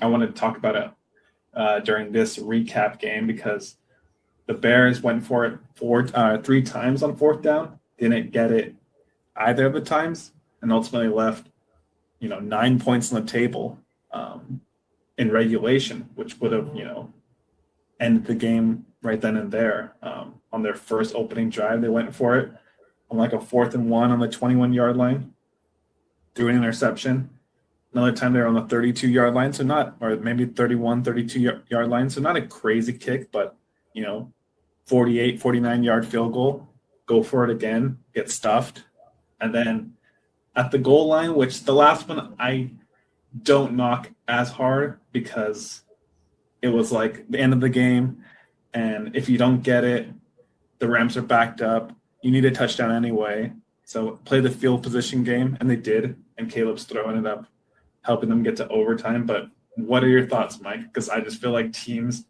I wanted to talk about it during this recap game because the Bears went for it three times on fourth down, didn't get it either of the times, and ultimately left 9 points on the table in regulation, which would have ended the game right then and there. On their first opening drive, they went for it on like a 4th and 1 on the 21-yard line, threw an interception. Another time they were on the 32-yard line, so not, or maybe 31, 32-yard line, so not a crazy kick, but 48, 49-yard field goal. Go for it again, get stuffed, and then at the goal line, which the last one I don't knock as hard because it was like the end of the game, and if you don't get it, the Rams are backed up. You need a touchdown anyway, so play the field position game, and they did, and Caleb's throw ended up helping them get to overtime. But what are your thoughts, Mike? Because I just feel like teams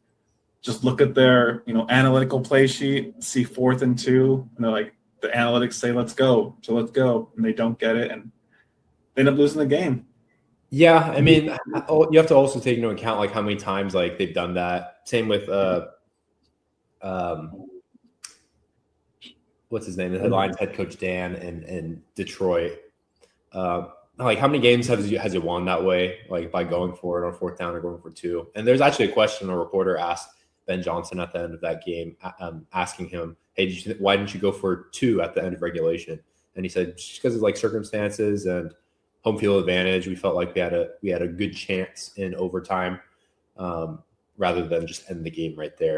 just look at their analytical play sheet, see 4th and 2, and they're like, the analytics say let's go, so let's go, and they don't get it, and they end up losing the game. Yeah, I mean, you have to also take into account like how many times like they've done that. Same with what's his name? The Lions head coach Dan in Detroit. Like how many games has he won that way? Like by going for it on 4th down or going for 2. And there's actually a question a reporter asked Ben Johnson at the end of that game, asking him, "Hey, why didn't you go for 2 at the end of regulation?" And he said, "Just because of like circumstances and home field advantage, we felt like we had a good chance in overtime, rather than just end the game right there."